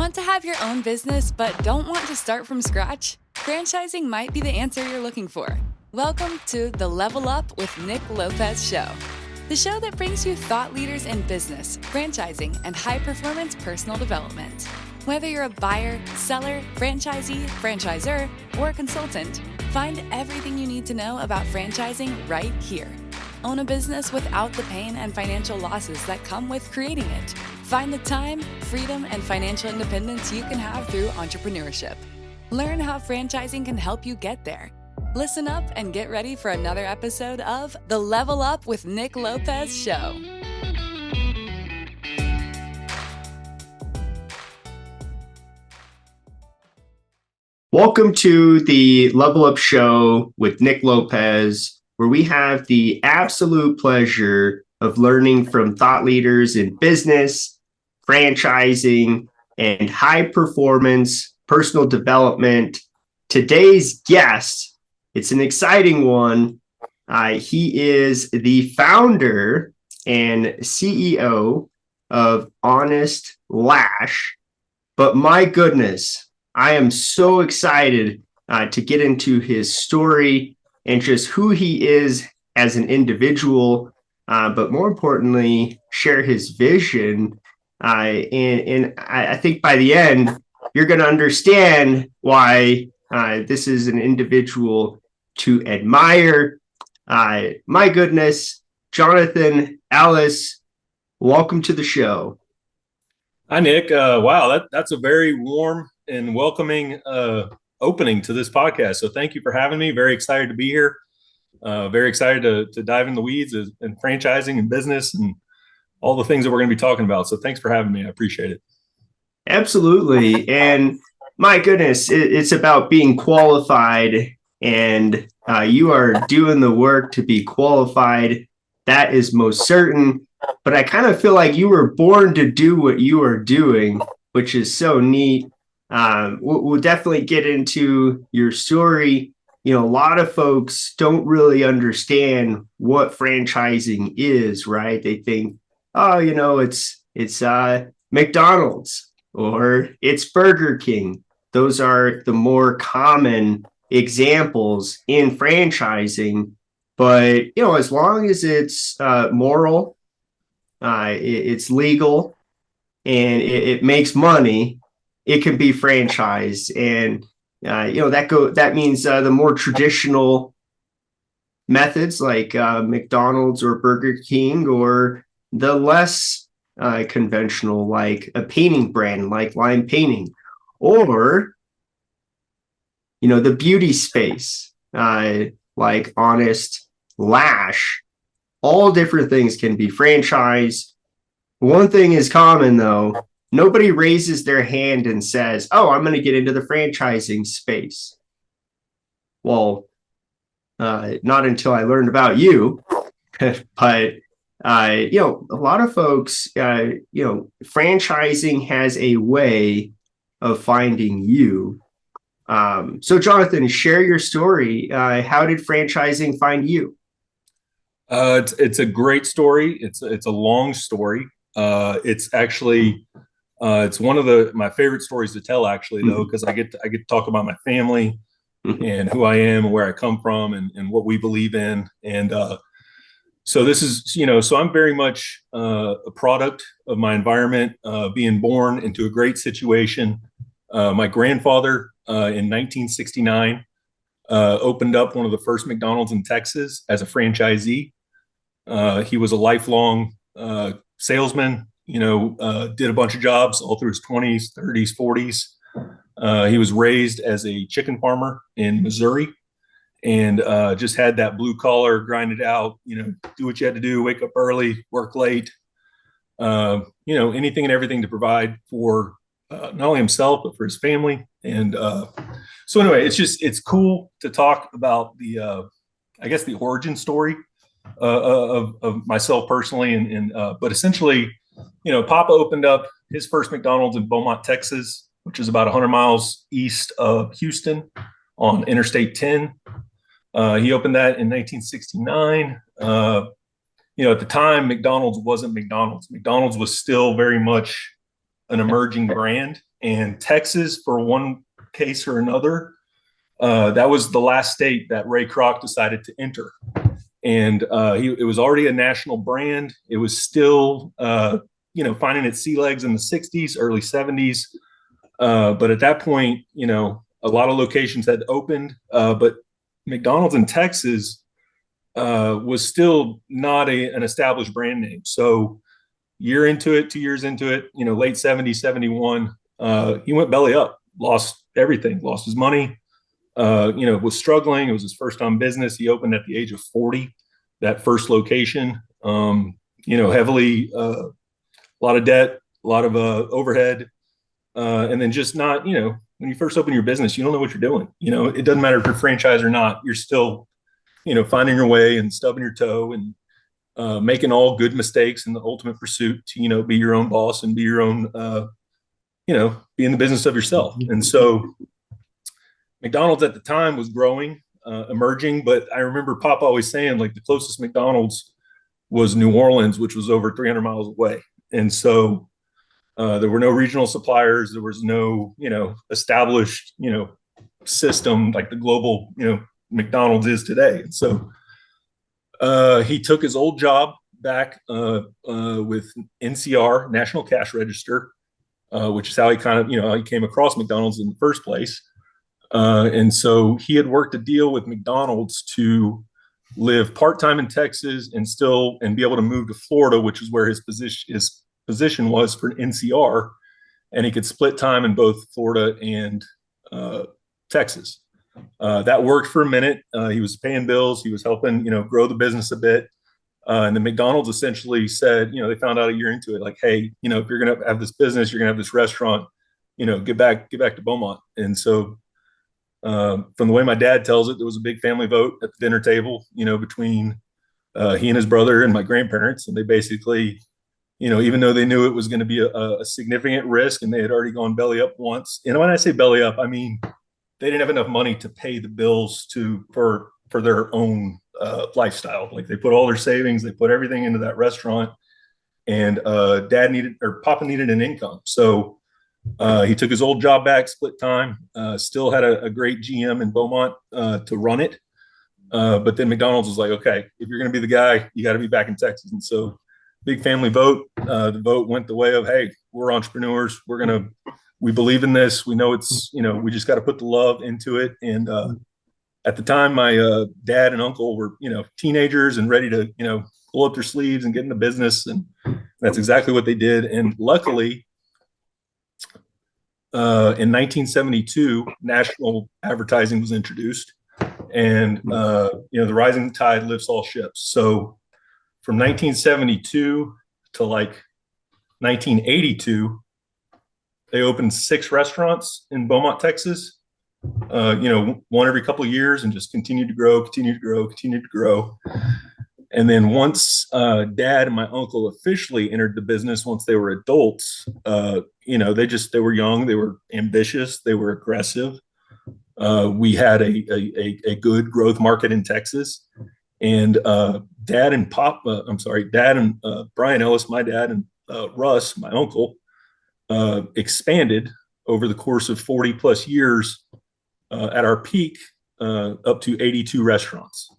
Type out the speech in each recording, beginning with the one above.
Want to have your own business but don't want to start from scratch? Franchising might be the answer you're looking for. Welcome to the Level Up with Nick Lopez show. The show that brings you thought leaders in business, franchising, and high-performance personal development. Whether you're a buyer, seller, franchisee, franchisor, or a consultant, find everything you need to know about franchising right here. Own a business without the pain and financial losses that come with creating it. Find the time, freedom, and financial independence you can have through entrepreneurship. Learn how franchising can help you get there. Listen up and get ready for another episode of the Level Up with Nick Lopez show. Welcome to the Level Up show with Nick Lopez, where we have the absolute pleasure of learning from thought leaders in business, franchising, and high performance personal development. Today's guest, it's an exciting one. He is the founder and CEO of Honest Lash. But my goodness, I am so excited to get into his story and just who he is as an individual, but more importantly, share his vision. And I think by the end, you're going to understand why this is an individual to admire. My goodness, Jonathan Ellis, welcome to the show. Hi, Nick. Wow, that's a very warm and welcoming opening to this podcast. So thank you for having me. Very excited to be here. Very excited to dive in the weeds and franchising and business and all the things that we're going to be talking about. So thanks for having me. I appreciate it. Absolutely. And my goodness, it's about being qualified, and you are doing the work to be qualified. That is most certain. But I kind of feel like you were born to do what you are doing, which is so neat. We'll definitely get into your story. You know, a lot of folks don't really understand what franchising is, right? They think, oh, you know, it's McDonald's or it's Burger King. Those are the more common examples in franchising. But, you know, as long as it's moral, it's legal, and it makes money, it can be franchised. And you know, that means the more traditional methods like McDonald's or Burger King, or the less conventional, like a painting brand like Lime Painting, or you know, the beauty space like Honest Lash. All different things can be franchised. One thing is common, though. Nobody raises their hand and says, oh, I'm going to get into the franchising space. Well, not until I learned about you. But, you know, a lot of folks, you know, franchising has a way of finding you. So, Jonathan, share your story. How did franchising find you? It's a great story. It's a long story. It's actually it's one of my favorite stories to tell, actually, though, because I get to talk about my family and who I am and where I come from and what we believe in. And so this is, you know, so I'm very much a product of my environment, being born into a great situation. My grandfather in 1969 opened up one of the first McDonald's in Texas as a franchisee. He was a lifelong salesman, you know, did a bunch of jobs all through his 20s, 30s, 40s. He was raised as a chicken farmer in Missouri, and just had that blue collar, grind it out, you know, do what you had to do, wake up early, work late, you know, anything and everything to provide for not only himself, but for his family. And so anyway, it's cool to talk about the, I guess, the origin story of myself personally. And but essentially, you know, Papa opened up his first McDonald's in Beaumont, Texas, which is about 100 miles east of Houston on Interstate 10. He opened that in 1969. You know, at the time, McDonald's wasn't McDonald's. McDonald's was still very much an emerging brand. and Texas, for one case or another, that was the last state that Ray Kroc decided to enter. And it was already a national brand. It was still, finding its sea legs in the 60s, early 70s. But at that point, a lot of locations had opened, but McDonald's in Texas was still not an established brand name. So year into it, 2 years into it, late 70s, 71, he went belly up, lost everything, lost his money, was struggling. It was his first time business. He opened at the age of 40, that first location, heavily, a lot of debt, a lot of overhead, and then just not, when you first open your business, you don't know what you're doing. It doesn't matter if you're franchise or not. You're still, finding your way and stubbing your toe and making all good mistakes in the ultimate pursuit to, be your own boss and be your own, be in the business of yourself. And so McDonald's at the time was growing, emerging, but I remember Pop always saying, like, the closest McDonald's was New Orleans, which was over 300 miles away. And so there were no regional suppliers. There was no, established, system like the global, McDonald's is today. And so he took his old job back with NCR, National Cash Register, which is how he kind of, how he came across McDonald's in the first place. And so he had worked a deal with McDonald's to live part-time in Texas and be able to move to Florida, which is where his position was for NCR, and he could split time in both Florida and Texas. That worked for a minute. He was paying bills. He was helping, grow the business a bit. And then McDonald's essentially said, they found out a year into it, like, hey, if you're going to have this business, you're going to have this restaurant, get back to Beaumont. And so from the way my dad tells it, there was a big family vote at the dinner table, between he and his brother and my grandparents. And they basically, even though they knew it was going to be a significant risk and they had already gone belly up once, when I say belly up, I mean, they didn't have enough money to pay the bills for their own lifestyle. Like, they put all their savings, they put everything into that restaurant, and Papa needed an income. So he took his old job back, split time, still had a great GM in Beaumont to run it. But then McDonald's was like, okay, if you're going to be the guy, you got to be back in Texas. And so big family vote. The vote went the way of, hey, we're entrepreneurs. We believe in this. We know it's, we just got to put the love into it. And at the time, my dad and uncle were, teenagers and ready to, pull up their sleeves and get into business. And that's exactly what they did. And luckily, in 1972, national advertising was introduced. And, the rising tide lifts all ships. So from 1972 to like 1982, they opened 6 restaurants in Beaumont, Texas, one every couple of years, and just continued to grow. And then once Dad and my uncle officially entered the business, once they were adults, they were young, they were ambitious, they were aggressive. We had a good growth market in Texas. And Dad and Brian Ellis, my dad, and Russ, my uncle, expanded over the course of 40 plus years at our peak up to 82 restaurants.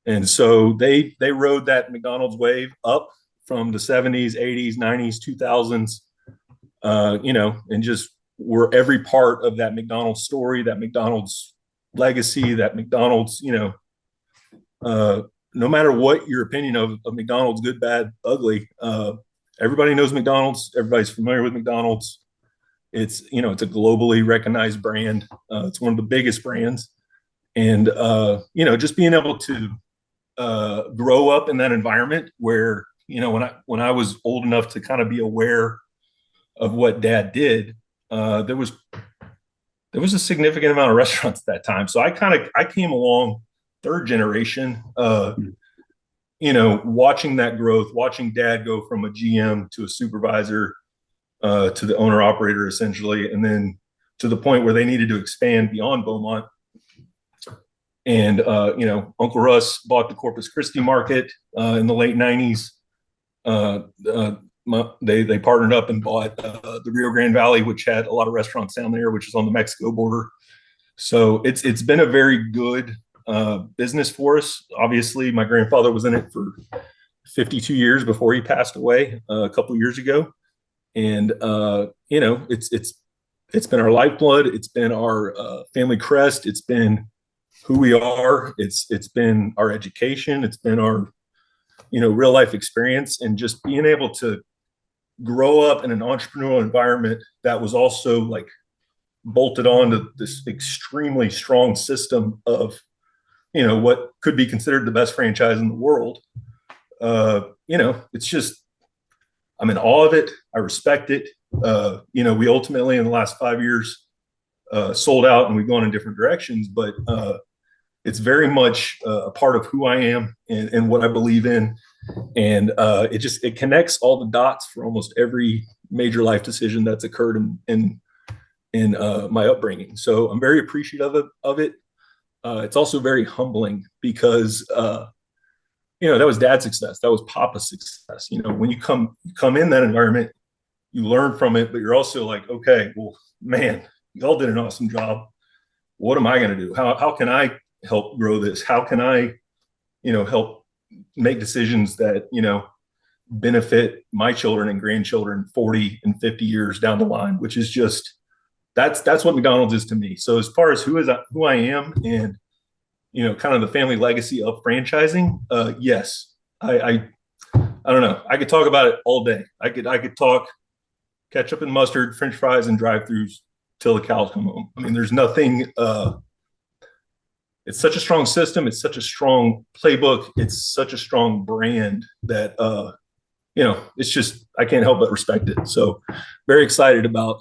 And so they rode that McDonald's wave up from the 70s, 80s, 90s, 2000s, and just were every part of that McDonald's story, that McDonald's legacy, that McDonald's, no matter what your opinion of McDonald's, good, bad, ugly, everybody knows McDonald's. Everybody's familiar with McDonald's. It's, it's a globally recognized brand. It's one of the biggest brands. And, just being able to grow up in that environment where, when I was old enough to kind of be aware of what Dad did, there was a significant amount of restaurants at that time. So I came along third generation, watching that growth, watching Dad go from a GM to a supervisor, to the owner operator essentially, and then to the point where they needed to expand beyond Beaumont. And Uncle Russ bought the Corpus Christi market in the late 90s. they partnered up and bought the Rio Grande Valley, which had a lot of restaurants down there, which is on the Mexico border. So it's been a very good business for us. Obviously, my grandfather was in it for 52 years before he passed away a couple of years ago, and it's been our lifeblood. It's been our family crest. It's been who we are. It's been our education. It's been our real life experience, and just being able to grow up in an entrepreneurial environment that was also like bolted on to this extremely strong system of what could be considered the best franchise in the world. It's just, I'm in awe of it. I respect it. We ultimately in the last 5 years sold out and we've gone in different directions, but it's very much a part of who I am and what I believe in. And it connects all the dots for almost every major life decision that's occurred in my upbringing. So I'm very appreciative of it. It's also very humbling because, that was dad's success. That was Papa's success. When you come in that environment, you learn from it, but you're also like, okay, well, man, y'all did an awesome job. What am I going to do? How can I help grow this? How can I, help make decisions that, benefit my children and grandchildren 40 and 50 years down the line, which is just, that's what McDonald's is to me. So as far as who I am and, kind of the family legacy of franchising, yes, I don't know. I could talk about it all day. I could talk ketchup and mustard, French fries, and drive-throughs till the cows come home. I mean, there's nothing. It's such a strong system. It's such a strong playbook. It's such a strong brand that it's just, I can't help but respect it. So very excited about.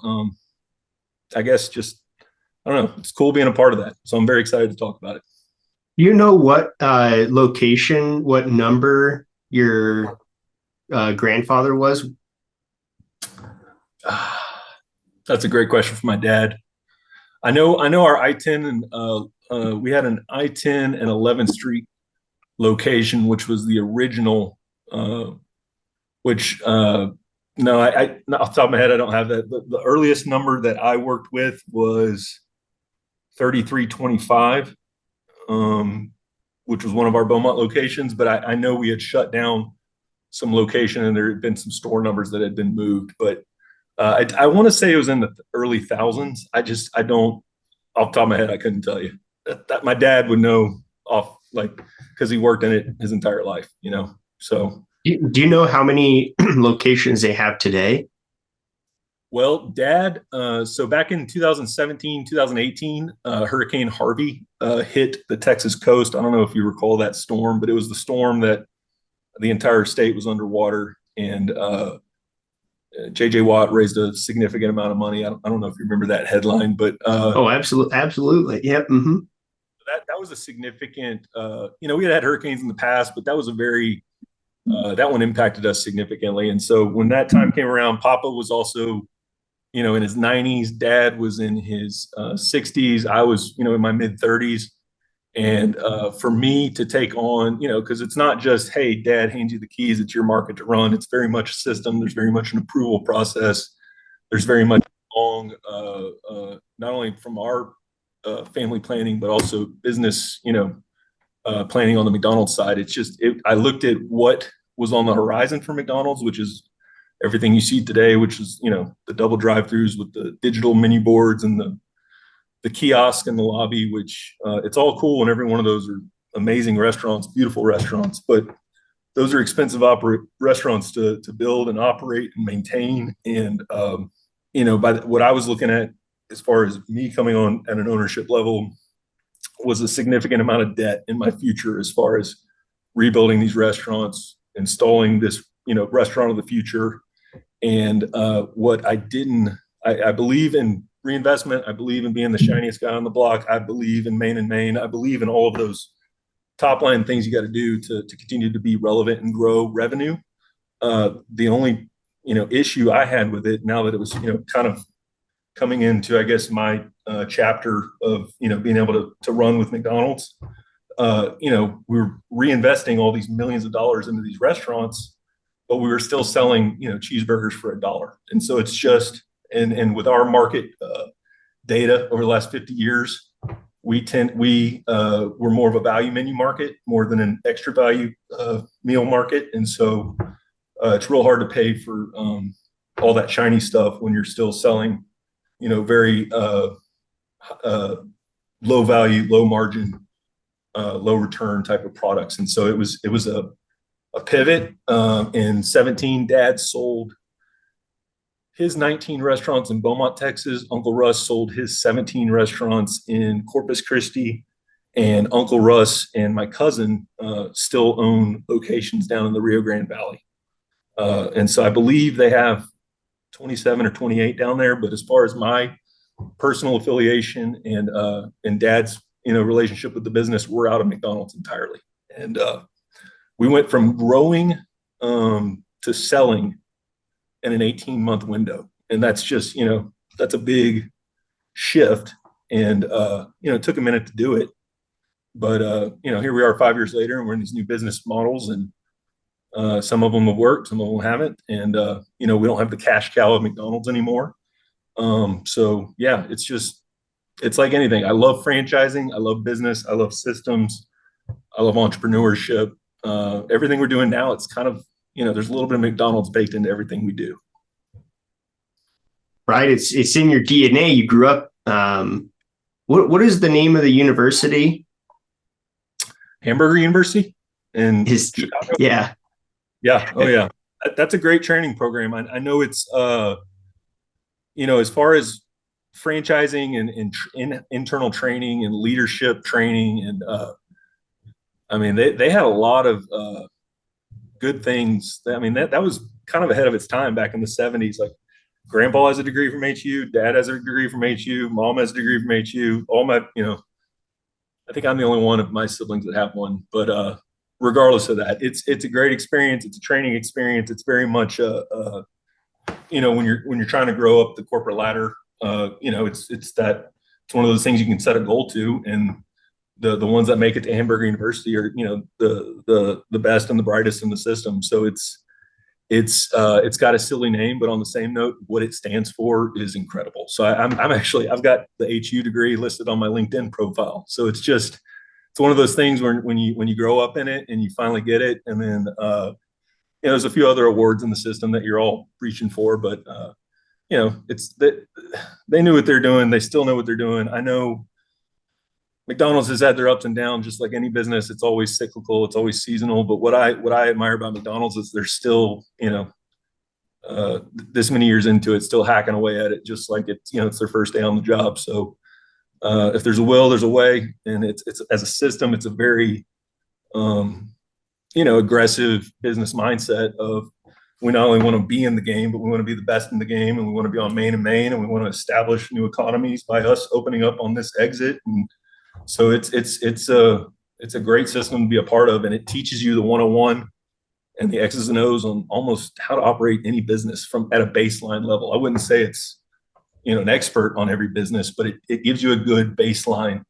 I guess just, I don't know. It's cool being a part of that. So I'm very excited to talk about it. You know what location, what number your grandfather was? That's a great question for my dad. I know our I-10 and we had an I-10 and 11th Street location, which was the original, which no, I off the top of my head, I don't have that. The earliest number that I worked with was 3325, which was one of our Beaumont locations. But I know we had shut down some location and there had been some store numbers that had been moved. But I want to say it was in the early thousands. I don't, off the top of my head, I couldn't tell you. That my dad would know because he worked in it his entire life, So. Do you know how many locations they have today? Well, Dad, so back in 2017, 2018, Hurricane Harvey hit the Texas coast. I don't know if you recall that storm, but it was the storm that the entire state was underwater. And J.J. Watt raised a significant amount of money. I don't know if you remember that headline, but absolutely. Yep. Mm-hmm. That was a significant, we had hurricanes in the past, but that was a very that one impacted us significantly. And so when that time came around, Papa was also, in his 90s. Dad was in his 60s. I was, in my mid 30s. And for me to take on, because it's not just, hey, Dad hands you the keys, it's your market to run. It's very much a system. There's very much an approval process. There's very much long, not only from our family planning, but also business, planning on the McDonald's side. It's just, I looked at what was on the horizon for McDonald's, which is everything you see today, which is, the double drive-throughs with the digital menu boards and the kiosk in the lobby, which it's all cool. And every one of those are amazing restaurants, beautiful restaurants, but those are expensive restaurants to build and operate and maintain. And, what I was looking at as far as me coming on at an ownership level was a significant amount of debt in my future as far as rebuilding these restaurants, installing this, restaurant of the future. And what I believe in reinvestment. I believe in being the shiniest guy on the block. I believe in main and main. I believe in all of those top line things you got to do to continue to be relevant and grow revenue. The only, issue I had with it now that it was, kind of coming into, I guess, my chapter of, being able to run with McDonald's, we're reinvesting all these millions of dollars into these restaurants. but we were still selling, cheeseburgers for $1. And so it's just, and with our market data over the last 50 years, we're more of a value menu market more than an extra value meal market. And so it's real hard to pay for all that shiny stuff when you're still selling, very low value, low margin, low return type of products. And so it was a pivot. In 17, Dad sold his 19 restaurants in Beaumont, Texas. Uncle Russ sold his 17 restaurants in Corpus Christi, and Uncle Russ and my cousin still own locations down in the Rio Grande Valley. And so I believe they have 27 or 28 down there. But as far as my personal affiliation and Dad's relationship with the business, we're out of McDonald's entirely. And we went from growing to selling in an 18-month window. And that's just, that's a big shift. And, it took a minute to do it. But, here we are 5 years later, and we're in these new business models, and some of them have worked, some of them haven't. And, we don't have the cash cow of McDonald's anymore. So yeah, it's like anything. I love franchising. I love business. I love systems. I love entrepreneurship. Everything we're doing now, it's kind of, there's a little bit of McDonald's baked into everything we do. Right. It's in your DNA. You grew up. What is the name of the university? Hamburger University in Chicago. Yeah. Yeah. Oh yeah. That's a great training program. I know it's, as far as franchising and internal training and leadership training. And they had a lot of good things. That was kind of ahead of its time back in the 70s. Like, grandpa has a degree from HU, dad has a degree from HU, mom has a degree from HU. All my, I think I'm the only one of my siblings that have one. But regardless of that, it's a great experience. It's a training experience. It's very much when you're trying to grow up the corporate ladder, it's one of those things you can set a goal to, and the ones that make it to Hamburger University are the best and the brightest in the system. So it's got a silly name, but on the same note, what it stands for is incredible. So I've got the HU degree listed on my LinkedIn profile. So it's one of those things where when you grow up in it and you finally get it, and then there's a few other awards in the system that you're all reaching for, but it's that they knew what they're doing. They still know what they're doing. I know McDonald's has had their ups and downs, just like any business. It's always cyclical. It's always seasonal. But what I admire about McDonald's is they're still, this many years into it, still hacking away at it, just like it's their first day on the job. So if there's a will, there's a way. And it's as a system, it's a very, aggressive business mindset of, we not only want to be in the game, but we want to be the best in the game, and we want to be on Main and Main, and we want to establish new economies by us opening up on this exit. And so it's a great system to be a part of, and it teaches you the 101 and the X's and O's on almost how to operate any business from at a baseline level. I wouldn't say it's an expert on every business, but it gives you a good baseline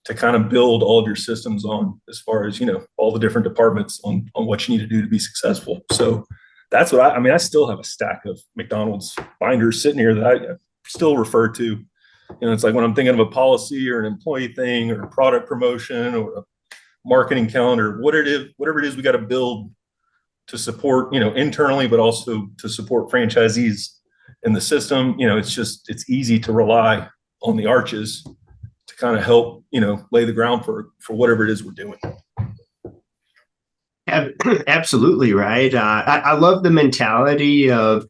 to kind of build all of your systems on, as far as all the different departments on what you need to do to be successful. So that's what I still have a stack of McDonald's binders sitting here that I still refer to. It's like when I'm thinking of a policy or an employee thing or a product promotion or a marketing calendar, whatever it is we got to build to support, internally, but also to support franchisees in the system. It's easy to rely on the arches to kind of help, lay the ground for whatever it is we're doing. Absolutely right. I love the mentality of,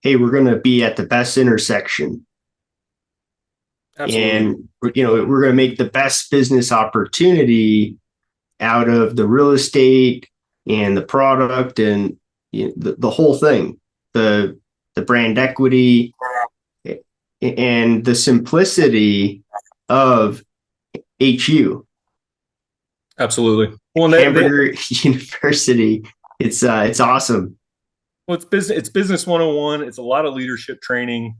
hey, we're going to be at the best intersection. Absolutely. And we're going to make the best business opportunity out of the real estate and the product and the whole thing, the brand equity and the simplicity of HU. Absolutely. Well, Hamburger University, it's awesome. Well, it's business 101. It's a lot of leadership training.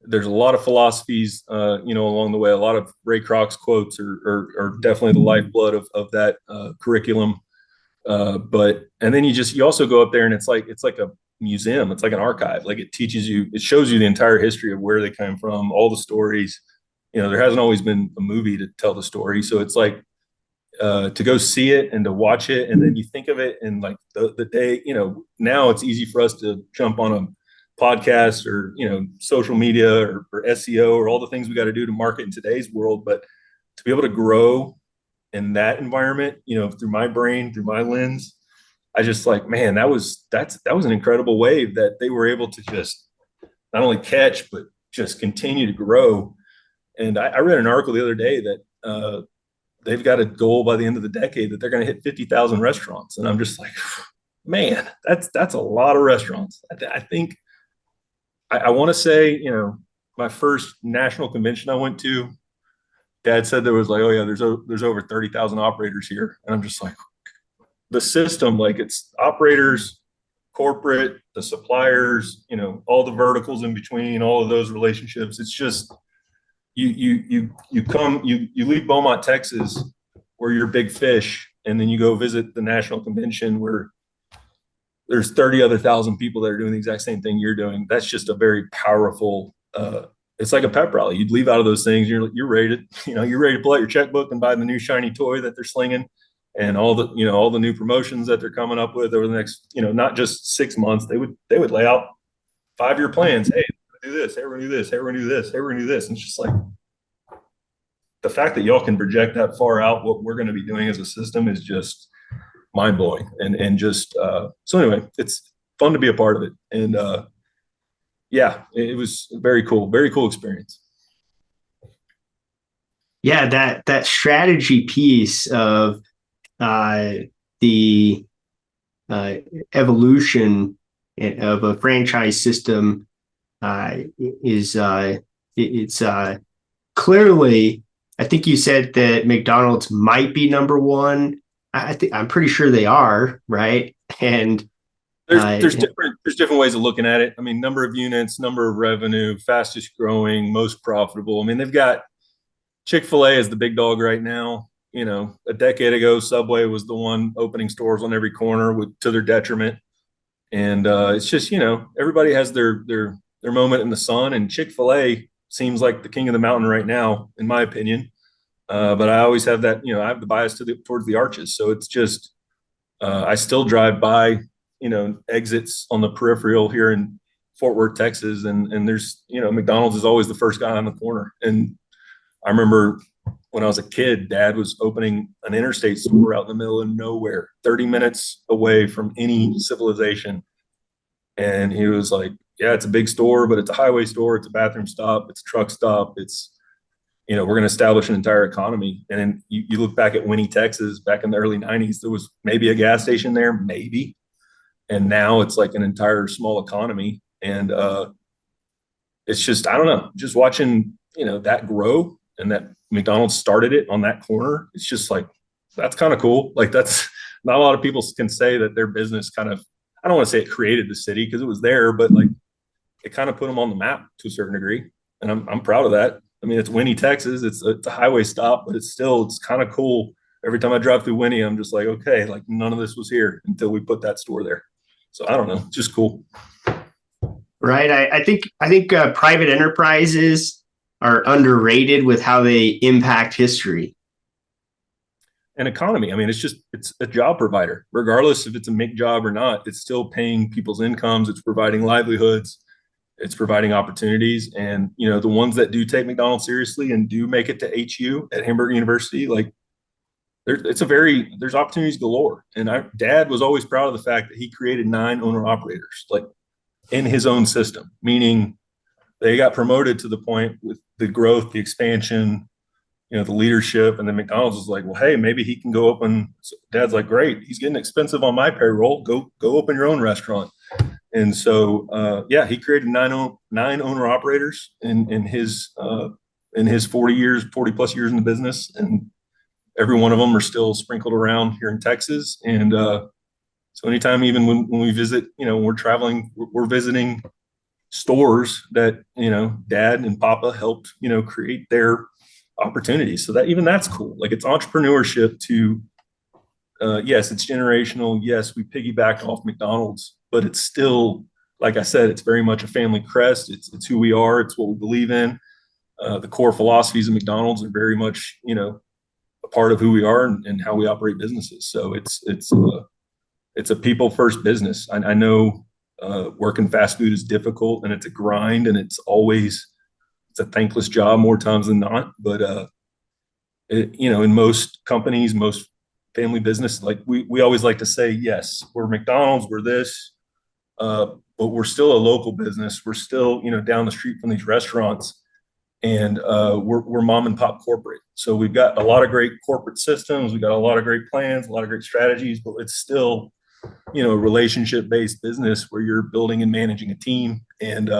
There's a lot of philosophies, along the way. A lot of Ray Kroc's quotes are definitely the lifeblood of that curriculum. But and then you also go up there and it's like a museum. It's like an archive. Like it shows you the entire history of where they came from, all the stories. There hasn't always been a movie to tell the story. So it's like to go see it and to watch it. And then you think of it in like the day, now it's easy for us to jump on a podcast or, social media or SEO or all the things we got to do to market in today's world. But to be able to grow in that environment, through my brain, through my lens, I just like, man, that was an incredible wave that they were able to just not only catch, but just continue to grow. And I read an article the other day that they've got a goal by the end of the decade that they're going to hit 50,000 restaurants. And I'm just like, man, that's a lot of restaurants. I think I want to say, my first national convention I went to, Dad said there was like, oh yeah, there's over 30,000 operators here. And I'm just like, the system, like it's operators, corporate, the suppliers, all the verticals in between, all of those relationships. It's just, you leave Beaumont, Texas, where you're big fish, and then you go visit the national convention where there's 30 other thousand people that are doing the exact same thing you're doing. That's just a very powerful, it's like a pep rally. You'd leave out of those things. You're ready to, you're ready to pull out your checkbook and buy the new shiny toy that they're slinging and all the new promotions that they're coming up with over the next, not just 6 months. They would lay out 5-year plans. Hey, we're gonna do this. Hey, we're gonna do this. Hey, we're gonna do this. Hey, we're gonna do this. And it's just like the fact that y'all can project that far out what we're going to be doing as a system is just mind blowing. And just so anyway, it's fun to be a part of it. And yeah, it was very cool experience. Yeah, that strategy piece of the evolution of a franchise system is it's clearly. I think you said that McDonald's might be number one. I'm pretty sure they are, right? And there's different ways of looking at it. I mean, number of units, number of revenue, fastest growing, most profitable. I mean, they've got Chick-fil-A is the big dog right now. A decade ago, Subway was the one opening stores on every corner to their detriment. And it's just, everybody has their moment in the sun, and Chick-fil-A seems like the king of the mountain right now, in my opinion. But I always have that, I have the bias towards the arches. So it's just, I still drive by, exits on the peripheral here in Fort Worth, Texas. And there's, McDonald's is always the first guy on the corner. And I remember when I was a kid, Dad was opening an interstate store out in the middle of nowhere, 30 minutes away from any civilization. And he was like, yeah, it's a big store, but it's a highway store. It's a bathroom stop. It's a truck stop. It's, we're going to establish an entire economy. And then you look back at Winnie, Texas, back in the early 90s, there was maybe a gas station there, maybe. And now it's like an entire small economy. And it's just, I don't know, just watching, that grow and that McDonald's started it on that corner. It's just like, that's kind of cool. Like that's not a lot of people can say that their business kind of, I don't want to say it created the city because it was there, but like it kind of put them on the map to a certain degree. And I'm proud of that. I mean, it's Winnie, Texas. It's a highway stop, but it's kind of cool. Every time I drive through Winnie, I'm just like, okay, like none of this was here until we put that store there. So I don't know, just cool. Right. I think private enterprises are underrated with how they impact history. An economy. I mean, it's a job provider, regardless if it's a make job or not. It's still paying people's incomes. It's providing livelihoods. It's providing opportunities. And, the ones that do take McDonald's seriously and do make it to HU at Hamburg University, like there's opportunities galore. And Dad was always proud of the fact that he created 9 owner operators, like in his own system, meaning they got promoted to the point with the growth, the expansion, the leadership. And then McDonald's was like, well, hey, maybe he can go open. So Dad's like, great, he's getting expensive on my payroll. Go open your own restaurant. And so, he created 9 owner operators in his 40 plus years in the business. And every one of them are still sprinkled around here in Texas. And so anytime, even when we visit, we're traveling, we're visiting stores that, Dad and Papa helped, create their opportunities. So that's cool. Like it's entrepreneurship to yes, it's generational. Yes, we piggybacked off McDonald's, but it's still, like I said, it's very much a family crest. It's who we are. It's what we believe in. The core philosophies of McDonald's are very much, a part of who we are and how we operate businesses. So it's a people first business. I know working fast food is difficult and it's a grind and it's a thankless job more times than not. But in most companies, most family business, like we always like to say, yes, we're McDonald's, we're this, but we're still a local business. We're still, down the street from these restaurants, and we're mom and pop corporate. So we've got a lot of great corporate systems. We've got a lot of great plans, a lot of great strategies, but it's still, a relationship based business where you're building and managing a team. And,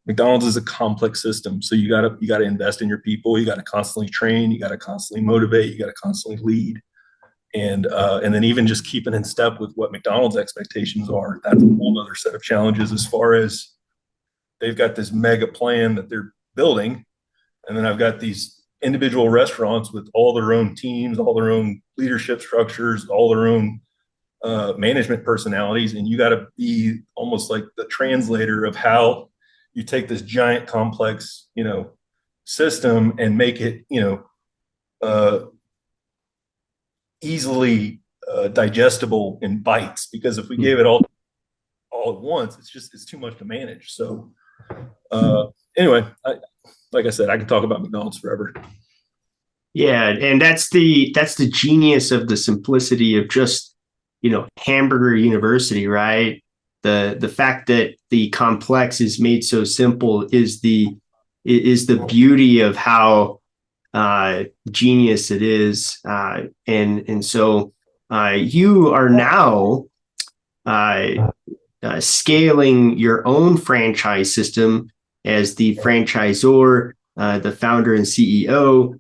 McDonald's is a complex system. So you gotta invest in your people. You got to constantly train. You got to constantly motivate. You got to constantly lead. And then even just keeping in step with what McDonald's expectations are, that's a whole other set of challenges as far as they've got this mega plan that they're building. And then I've got these individual restaurants with all their own teams, all their own leadership structures, all their own management personalities. And you got to be almost like the translator of how you take this giant complex, system and make it, easily digestible in bites. Because if we gave it all at once, it's too much to manage. So anyway, like I said, I could talk about McDonald's forever. Yeah, and that's the genius of the simplicity of just, Hamburger University, right? The fact that the complex is made so simple is the beauty of how genius it is. And so you are now scaling your own franchise system as the franchisor, the founder and CEO.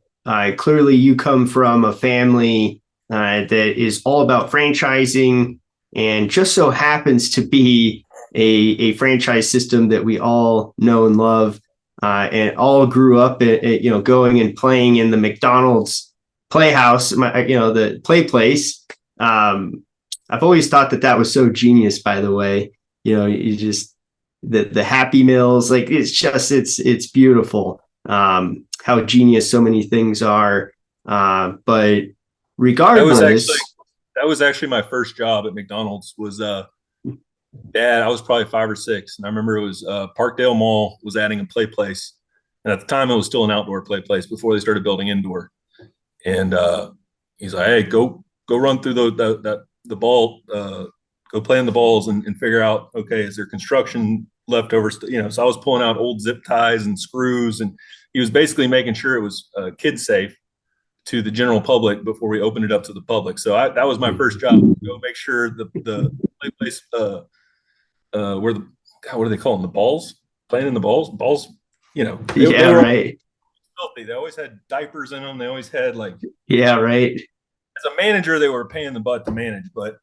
Clearly, you come from a family that is all about franchising, and just so happens to be a franchise system that we all know and love, and all grew up at going and playing in the McDonald's playhouse, the play place. I've always thought that was so genius, by the way. You just the Happy Meals, like it's beautiful. How genius so many things are. But regardless, that was actually my first job at McDonald's. Was Dad, I was probably 5 or 6, and I remember it was Parkdale Mall was adding a play place, and at the time it was still an outdoor play place before they started building indoor. And he's like, "Hey, go run through the ball, go play in the balls and figure out, okay, is there construction leftovers?" So I was pulling out old zip ties and screws, and he was basically making sure it was kid safe to the general public before we opened it up to the public. So that was my first job. Go make sure the play place, what do they call them? The balls, playing in the balls, they were right. Filthy. They always had diapers in them. They always had right. As a manager, they were a pain in the butt to manage, but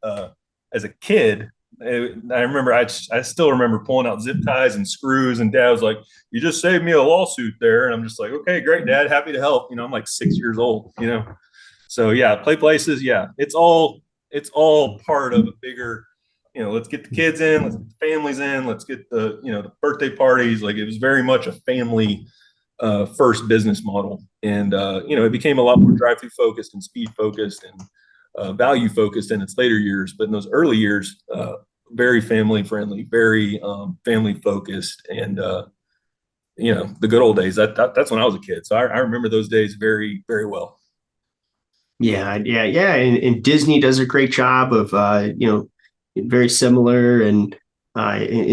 as a kid, I remember, I still remember pulling out zip ties and screws, and Dad was like, "You just saved me a lawsuit there." And I'm just like, "Okay, great, Dad, happy to help." I'm like 6 years old, So yeah, play places. Yeah. It's all part of a bigger, let's get the kids in, let's get the families in, let's get the, the birthday parties. Like, it was very much a family first business model. And, it became a lot more drive-through focused and speed focused and value focused in its later years. But in those early years, very family friendly, very family focused. And, the good old days, that's when I was a kid. So I remember those days very, very well. Yeah. And Disney does a great job of, very similar. And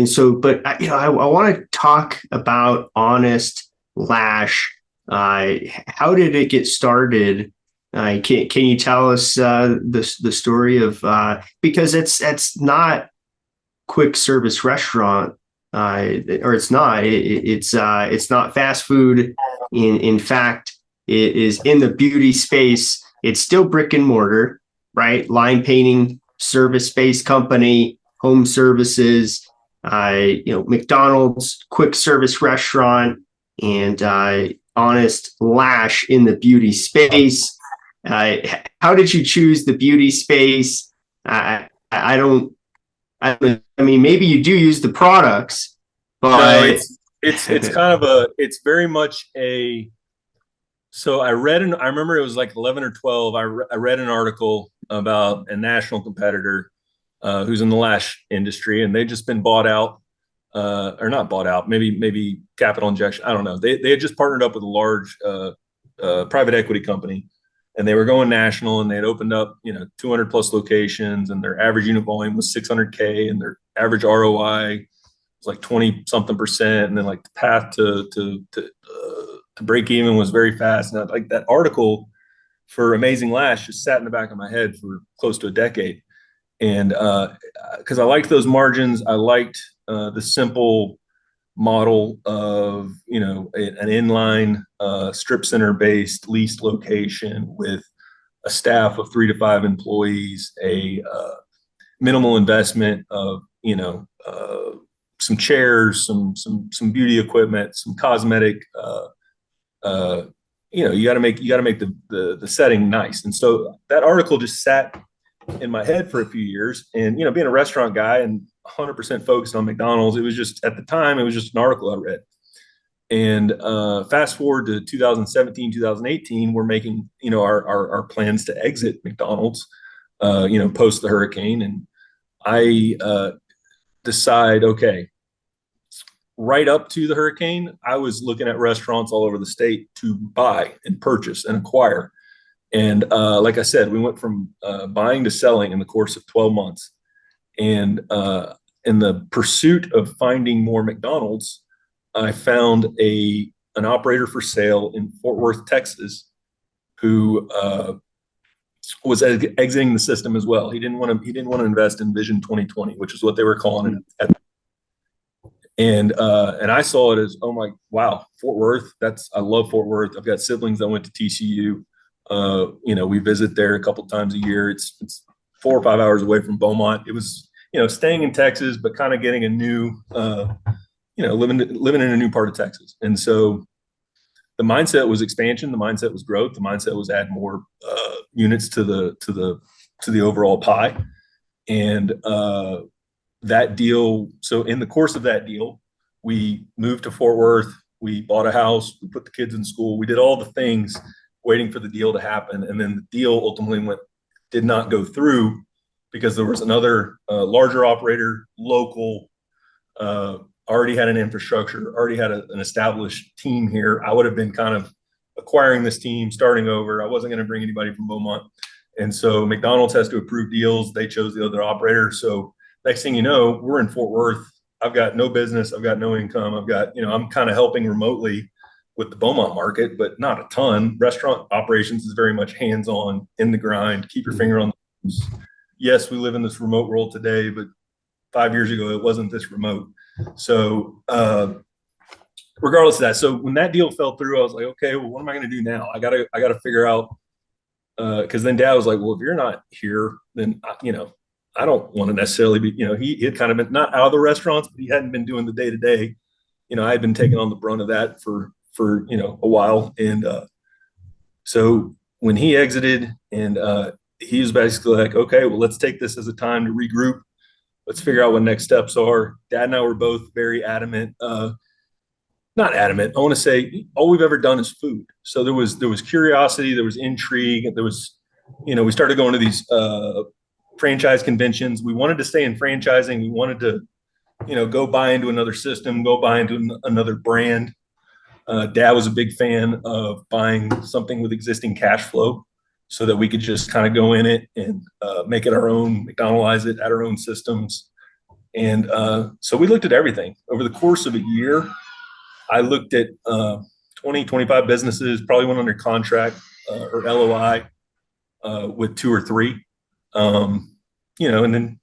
so, but I want to talk about Honest Lash. How did it get started? Can you tell us the story of, because it's not quick service restaurant, or it's not fast food. In fact, it is in the beauty space. It's still brick and mortar, right? Line painting, service-based company, home services, McDonald's quick service restaurant, and Honest Lash in the beauty space. How did you choose the beauty space? I don't. I mean, maybe you do use the products, No, but it's kind of it's very much a. So I remember it was like 11 or 12. I read an article about a national competitor who's in the lash industry, and they'd just been bought out, or not bought out, maybe capital injection. I don't know. They had just partnered up with a large private equity company, and they were going national, and they had opened up 200 plus locations, and their average unit volume was 600K, and their average ROI was like 20 something percent, and then like the path to break even was very fast. And like that article for Amazing Lash just sat in the back of my head for close to a decade. And because I liked those margins, I liked the simple model of an inline strip center based leased location with a staff of 3 to 5 employees, a minimal investment of some chairs, some beauty equipment, some cosmetic. You got to make the setting nice. And so that article just sat in my head for a few years. And being a restaurant guy and 100% focused on McDonald's, it was just at the time it was just an article I read. And fast forward to 2017, 2018, we're making our plans to exit McDonald's, post the hurricane, and I decide, okay, right up to the hurricane, I was looking at restaurants all over the state to buy and purchase and acquire. And like I said, we went from buying to selling in the course of 12 months. And in the pursuit of finding more McDonald's, I found an operator for sale in Fort Worth, Texas, who was exiting the system as well. He didn't want to invest in Vision 2020, which is what they were calling it. And I saw it as, oh my, wow, Fort Worth. I love Fort Worth. I've got siblings that went to TCU. We visit there a couple times a year. It's 4 or 5 hours away from Beaumont. It was, staying in Texas, but kind of getting a new, living in a new part of Texas. And so the mindset was expansion. The mindset was growth. The mindset was add more units to the overall pie. And that deal. So in the course of that deal, we moved to Fort Worth. We bought a house. We put the kids in school. We did all the things waiting for the deal to happen. And then the deal ultimately did not go through because there was another larger operator, local, already had an infrastructure, already had an established team here. I would have been kind of acquiring this team, starting over. I wasn't going to bring anybody from Beaumont. And so McDonald's has to approve deals. They chose the other operator. So next thing you know, we're in Fort Worth. I've got no business. I've got no income. I'm kind of helping remotely with the Beaumont market, but not a ton. Restaurant operations is very much hands-on, in the grind, keep your finger on the pulse. Yes, we live in this remote world today, but 5 years ago, it wasn't this remote. So regardless of that, so when that deal fell through, I was like, okay, well, what am I going to do now? I gotta figure out, because then Dad was like, well, if you're not here, then I don't want to necessarily be, he had kind of been not out of the restaurants, but he hadn't been doing the day to day. I had been taking on the brunt of that for a while. And so when he exited, and he was basically like, okay, well, let's take this as a time to regroup. Let's figure out what next steps are. Dad and I were both very adamant, not adamant. I want to say all we've ever done is food. So there was curiosity, there was intrigue, there was, we started going to these franchise conventions. We wanted to stay in franchising. We wanted to, go buy into another system, go buy into another brand. Dad was a big fan of buying something with existing cash flow so that we could just kind of go in it and make it our own, McDonaldize it, add our own systems. And so we looked at everything. Over the course of a year, I looked at 20, 25 businesses, probably went under contract or LOI with 2 or 3. And then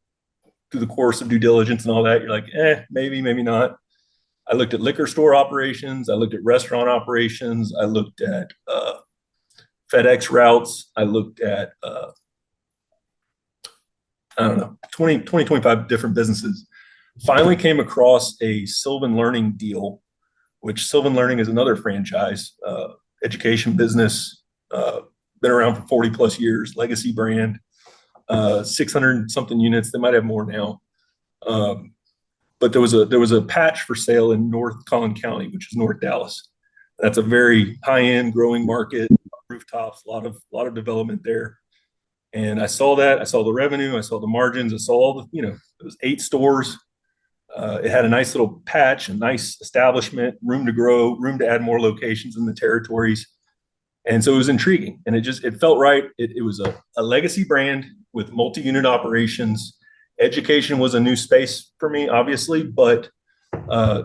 through the course of due diligence and all that, you're like, maybe, maybe not. I looked at liquor store operations. I looked at restaurant operations. I looked at FedEx routes. I looked at, 20, 25 different businesses. Finally came across a Sylvan Learning deal, which Sylvan Learning is another franchise, education business, been around for 40 plus years, legacy brand, 600 something units. They might have more now. But there was a patch for sale in North Collin County, which is North Dallas. That's a very high end growing market, rooftops, a lot of development there. And I saw that. I saw the revenue. I saw the margins. I saw all the, it was 8 stores. It had a nice little patch, a nice establishment, room to grow, room to add more locations in the territories. And so it was intriguing, and it felt right. It was a legacy brand with multi-unit operations. Education was a new space for me, obviously, but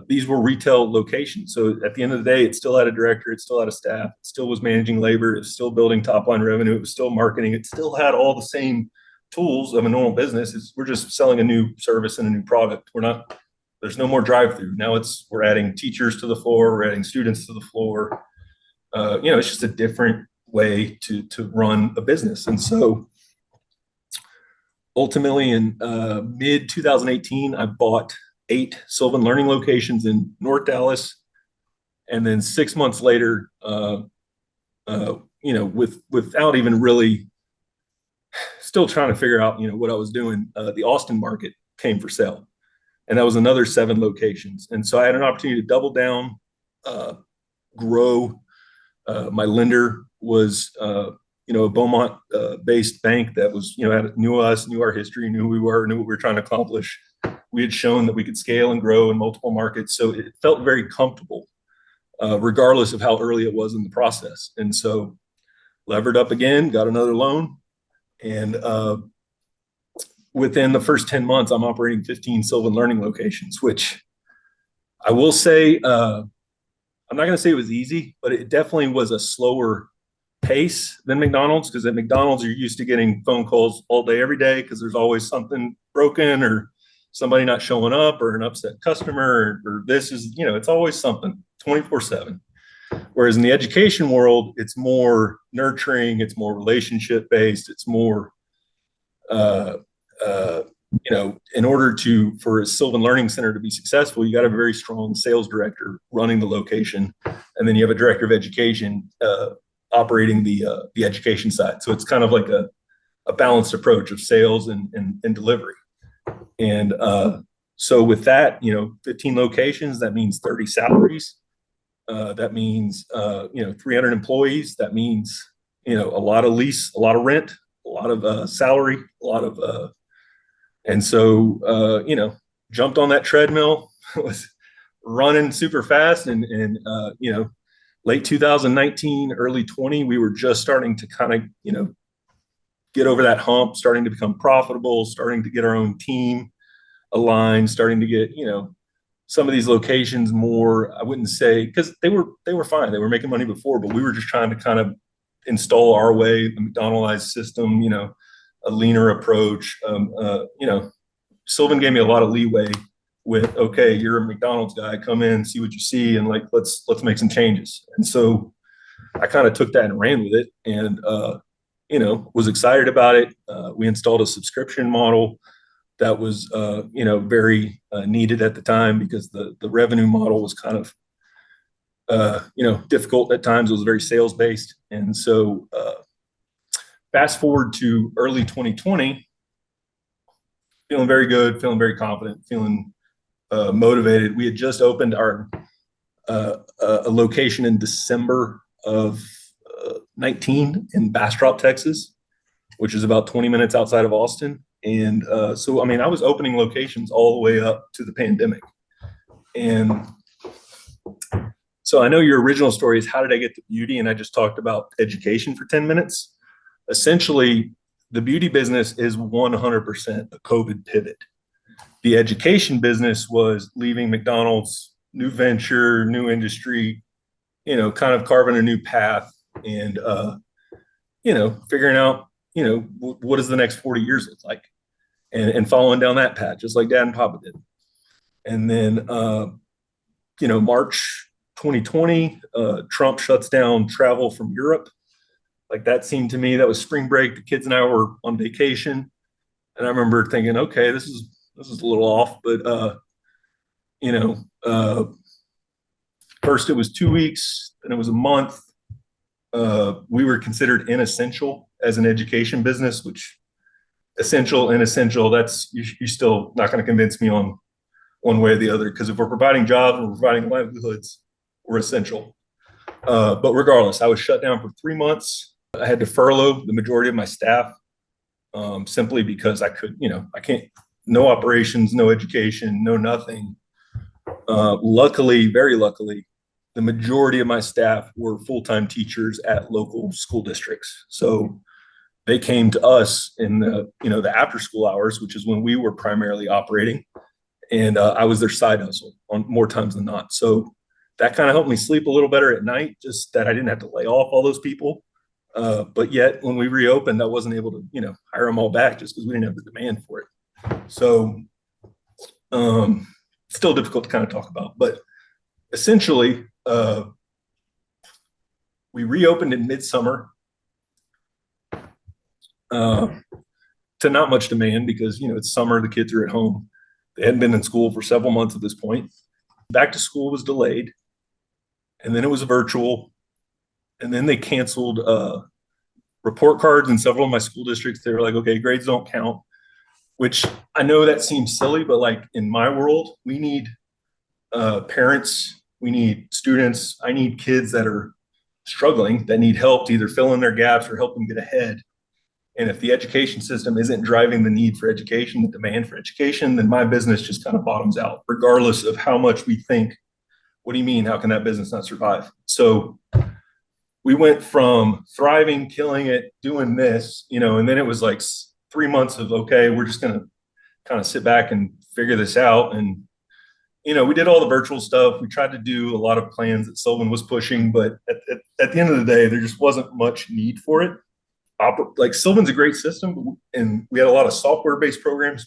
these were retail locations. So at the end of the day, it still had a director, it still had a staff, it still was managing labor, it was still building top line revenue, it was still marketing, it still had all the same tools of a normal business. We're just selling a new service and a new product. There's no more drive-through. Now we're adding teachers to the floor, we're adding students to the floor. It's just a different way to run a business. And so ultimately in mid 2018, I bought 8 Sylvan Learning locations in North Dallas. And then 6 months later, without even really still trying to figure out, what I was doing, the Austin market came for sale. And that was another 7 locations. And so I had an opportunity to double down, grow. My lender was, a Beaumont based bank that was, knew us, knew our history, knew who we were, knew what we were trying to accomplish. We had shown that we could scale and grow in multiple markets. So it felt very comfortable, regardless of how early it was in the process. And so levered up again, got another loan. And within the first 10 months, I'm operating 15 Sylvan Learning locations, which I will say, I'm not going to say it was easy, but it definitely was a slower pace than McDonald's, because at McDonald's, you're used to getting phone calls all day, every day, because there's always something broken or somebody not showing up or an upset customer or this is, it's always something 24/7. Whereas in the education world, it's more nurturing, it's more relationship based, it's more, in order for a Sylvan Learning Center to be successful, you got to have a very strong sales director running the location, and then you have a director of education operating the education side. So it's kind of like a balanced approach of sales and delivery. And so with that, 15 locations, that means 30 salaries. That means 300 employees. That means a lot of lease, a lot of rent, a lot of salary, a lot of and so, jumped on that treadmill, was running super fast. And late 2019, early 20, we were just starting to kind of, get over that hump, starting to become profitable, starting to get our own team aligned, starting to get, some of these locations more, I wouldn't say, because they were fine. They were making money before, but we were just trying to kind of install our way, the McDonaldized system, a leaner approach. Sylvan gave me a lot of leeway with, okay, you're a McDonald's guy, come in, see what you see, and let's make some changes. And so I kind of took that and ran with it, and was excited about it. We installed a subscription model that was very needed at the time, because the revenue model was kind of difficult at times. It was very sales based. And so fast forward to early 2020, feeling very good, feeling very confident, feeling motivated. We had just opened our a location in December of 19 in Bastrop, Texas, which is about 20 minutes outside of Austin. And so, I was opening locations all the way up to the pandemic. And so I know your original story is how did I get to beauty? And I just talked about education for 10 minutes. Essentially, the beauty business is 100% a COVID pivot. The education business was leaving McDonald's, new venture, new industry, kind of carving a new path and, figuring out, what does the next 40 years look like, and following down that path, just like Dad and Papa did. And then, March 2020, Trump shuts down travel from Europe. Like, that seemed to me, that was spring break. The kids and I were on vacation, and I remember thinking, okay, this is a little off, but first it was 2 weeks, then it was a month, we were considered inessential as an education business, which essential, inessential, that's, you're still not going to convince me on one way or the other. Because if we're providing jobs and we're providing livelihoods, we're essential. But regardless, I was shut down for 3 months. I had to furlough the majority of my staff, simply because I can't, no operations, no education, no nothing. Luckily, very luckily, the majority of my staff were full-time teachers at local school districts. So they came to us in the after school hours, which is when we were primarily operating. And I was their side hustle on more times than not. So that kind of helped me sleep a little better at night, just that I didn't have to lay off all those people. But yet when we reopened, I wasn't able to, hire them all back just because we didn't have the demand for it. So still difficult to kind of talk about, but essentially we reopened in midsummer to not much demand because, it's summer, the kids are at home. They hadn't been in school for several months at this point. Back to school was delayed, and then it was virtual, and then they canceled report cards in several of my school districts. They were like, okay, grades don't count, which I know that seems silly, but like in my world, we need parents, we need students, I need kids that are struggling, that need help to either fill in their gaps or help them get ahead. And if the education system isn't driving the need for education, the demand for education, then my business just kind of bottoms out, regardless of how much we think, what do you mean, how can that business not survive? So we went from thriving, killing it, doing this, and then it was like 3 months of, okay, we're just going to kind of sit back and figure this out. And, we did all the virtual stuff. We tried to do a lot of plans that Sylvan was pushing, but at the end of the day, there just wasn't much need for it. Like Sylvan's a great system, and we had a lot of software-based programs,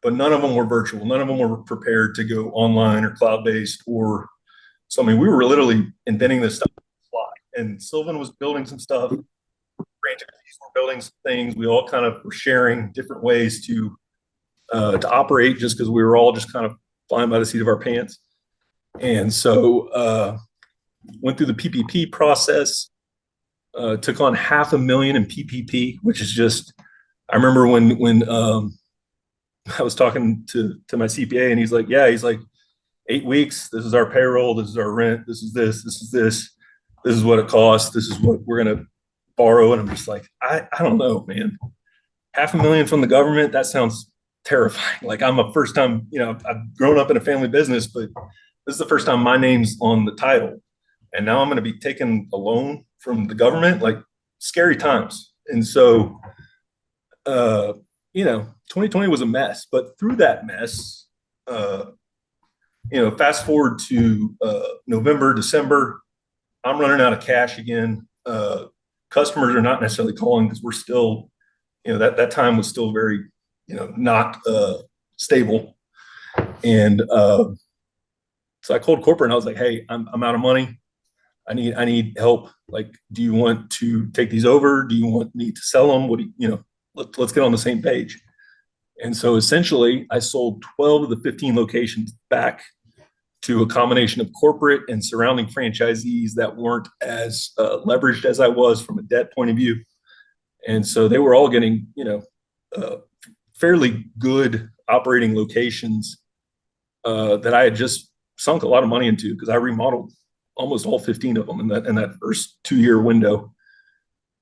but none of them were virtual. None of them were prepared to go online or cloud-based or something. We were literally inventing this stuff on the fly, and Sylvan was building some stuff. Franchisees were building some things. We all kind of were sharing different ways to operate, just because we were all just kind of flying by the seat of our pants. And so went through the PPP process. Took on $500,000 in PPP, which is just, I remember when I was talking to my CPA, and he's like, 8 weeks, this is our payroll, this is our rent, this is this is what it costs, this is what we're going to borrow. And I'm just like, I don't know, man. $500,000 from the government, that sounds terrifying. Like, I'm a first time, I've grown up in a family business, but this is the first time my name's on the title. And now I'm going to be taking a loan from the government, like, scary times. And so, 2020 was a mess, but through that mess, fast forward to November, December, I'm running out of cash again. Customers are not necessarily calling because we're still, that time was still very, not stable. And so I called corporate and I was like, hey, I'm out of money. I need help. Like, do you want to take these over? Do you want me to sell them? What do you, let's get on the same page. And so essentially I sold 12 of the 15 locations back to a combination of corporate and surrounding franchisees that weren't as leveraged as I was from a debt point of view. And so they were all getting, fairly good operating locations that I had just sunk a lot of money into, because I remodeled almost all 15 of them in that first 2-year window.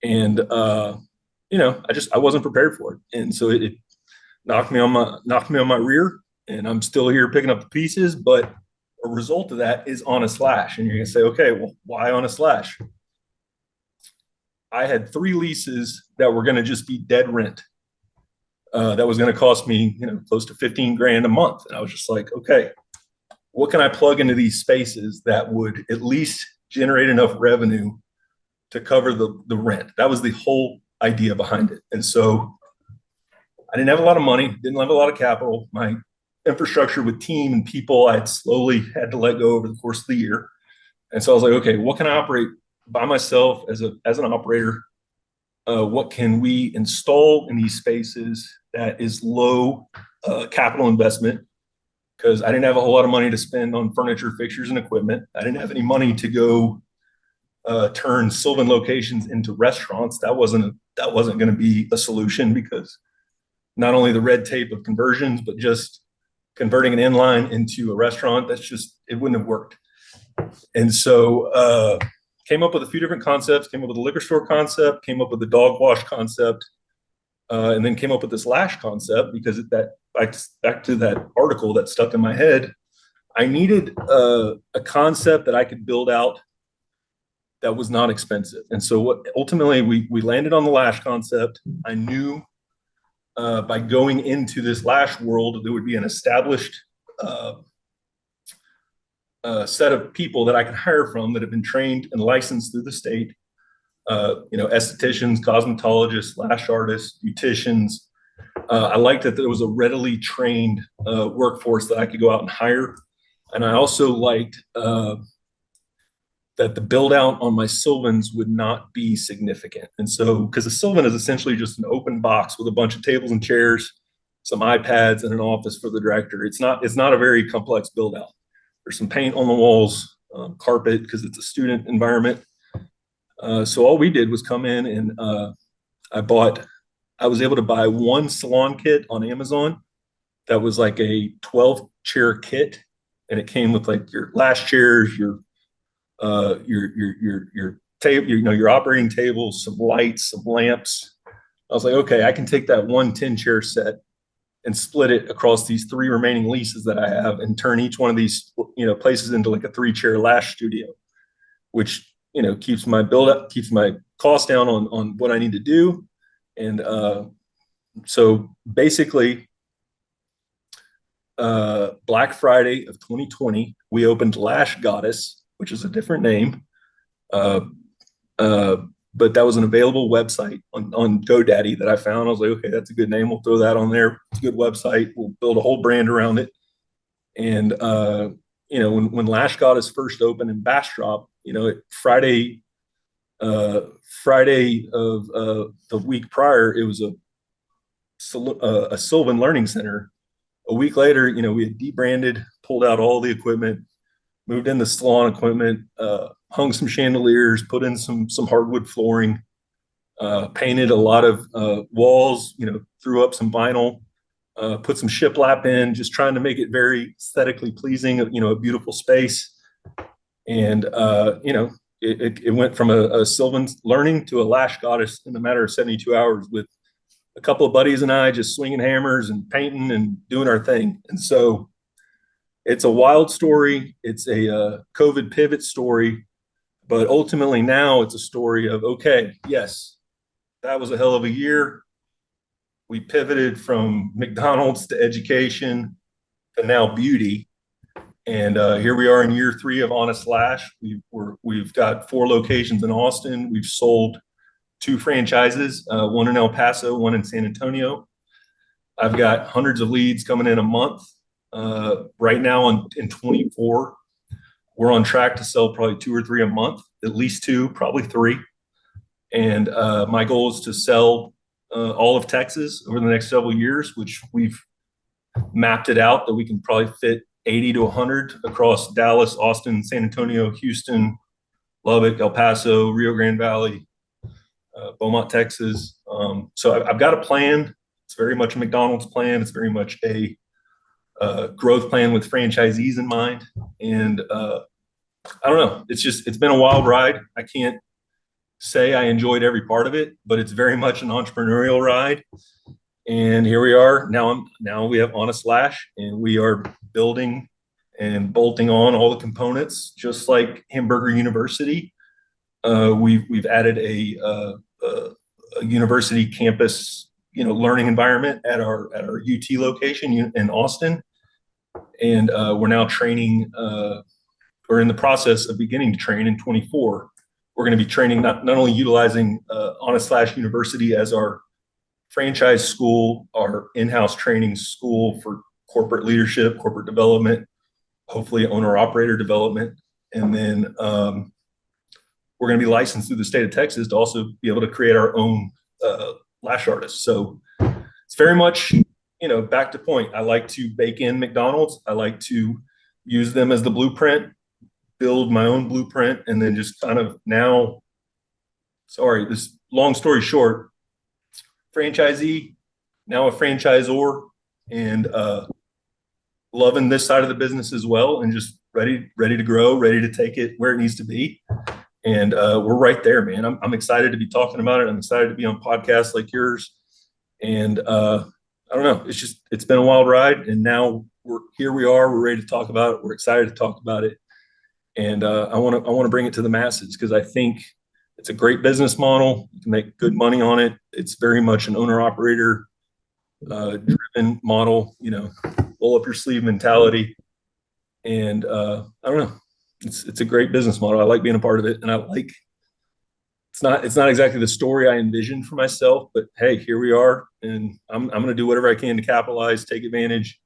And, I wasn't prepared for it. And so it knocked me on my rear, and I'm still here picking up the pieces. But a result of that is Honest Lash. And you're going to say, okay, well, why Honest Lash? I had 3 leases that were going to just be dead rent. That was going to cost me, close to $15,000 a month. And I was just like, okay, what can I plug into these spaces that would at least generate enough revenue to cover the rent? That was the whole idea behind it. And so I didn't have a lot of money, didn't have a lot of capital. My infrastructure with team and people, I had slowly had to let go over the course of the year. And so I was like, okay, what can I operate by myself as an operator? What can we install in these spaces that is low capital investment? Because I didn't have a whole lot of money to spend on furniture, fixtures, and equipment. I didn't have any money to go turn Sylvan locations into restaurants. That wasn't going to be a solution, because not only the red tape of conversions, but just converting an inline into a restaurant, it wouldn't have worked. And so came up with a few different concepts, came up with a liquor store concept, came up with the dog wash concept, and then came up with this Lash concept, because back to that article that stuck in my head, I needed a concept that I could build out that was not expensive. And so ultimately we landed on the Lash concept. I knew by going into this Lash world, there would be an established set of people that I could hire from that have been trained and licensed through the state. Estheticians, cosmetologists, lash artists, beauticians. I liked that there was a readily trained workforce that I could go out and hire. And I also liked that the build out on my Sylvans would not be significant. And so, because a Sylvan is essentially just an open box with a bunch of tables and chairs, some iPads, and an office for the director. It's not a very complex build out. There's some paint on the walls, carpet, because it's a student environment. So all we did was come in and I was able to buy one salon kit on Amazon that was like a 12-chair kit, and it came with like your lash chairs, your table, your operating table, some lights, some lamps. I was like, okay, I can take that 10-chair set and split it across these 3 remaining leases that I have, and turn each one of these places into like a 3-chair lash studio, which keeps my cost down on what I need to do. And so basically, Black Friday of 2020, we opened Lash Goddess, which is a different name. But that was an available website on GoDaddy that I found. I was like, okay, that's a good name. We'll throw that on there. It's a good website. We'll build a whole brand around it. And, when Lash Goddess first opened in Bastrop, Friday of the week prior, it was a Sylvan Learning Center. A week later, we had debranded, pulled out all the equipment, moved in the salon equipment, hung some chandeliers, put in some hardwood flooring, painted a lot of walls, threw up some vinyl, put some shiplap in, just trying to make it very aesthetically pleasing, a beautiful space. And, it went from a Sylvan Learning to a Lash Goddess in a matter of 72 hours, with a couple of buddies and I just swinging hammers and painting and doing our thing. And so it's a wild story. It's a COVID pivot story, but ultimately now it's a story of, okay, yes, that was a hell of a year. We pivoted from McDonald's to education to now beauty. And here we are in year 3 of Honest Lash. We've got 4 locations in Austin. We've sold 2 franchises, one in El Paso, one in San Antonio. I've got hundreds of leads coming in a month. Right now in 24, we're on track to sell probably 2 or 3 a month, at least 2, probably 3. And my goal is to sell all of Texas over the next several years, which we've mapped it out that we can probably fit 80 to 100 across Dallas, Austin, San Antonio, Houston, Lubbock, El Paso, Rio Grande Valley, Beaumont, Texas. So I've got a plan. It's very much a McDonald's plan. It's very much a growth plan with franchisees in mind. And I don't know. It's been a wild ride. I can't say I enjoyed every part of it, but it's very much an entrepreneurial ride. And here we are. Now we have Honest Lash, and we are building and bolting on all the components, just like Hamburger University. We've added a university campus, learning environment at our UT location in Austin, and we're now training. We're in the process of beginning to train in 24. We're going to be training not only utilizing Honest Lash University as our franchise school, our in-house training school for corporate leadership, corporate development, hopefully owner-operator development, and then we're going to be licensed through the state of Texas to also be able to create our own lash artists. So it's very much, back to point. I like to bake in McDonald's. I like to use them as the blueprint. build my own blueprint, and then just kind of now, sorry, this long story short, franchisee, now a franchisor, and loving this side of the business as well, and just ready to grow, ready to take it where it needs to be. And we're right there, man. I'm excited to be talking about it. I'm excited to be on podcasts like yours. And I don't know, it's been a wild ride, and now we are, we're ready to talk about it. We're excited to talk about it. And I want to bring it to the masses, because I think it's a great business model. You can make good money on it. It's very much an owner operator driven model, roll up your sleeve mentality. And I don't know, it's a great business model. I like being a part of it, and it's not exactly the story I envisioned for myself, but hey, here we are, and I'm going to do whatever I can to capitalize, take advantage,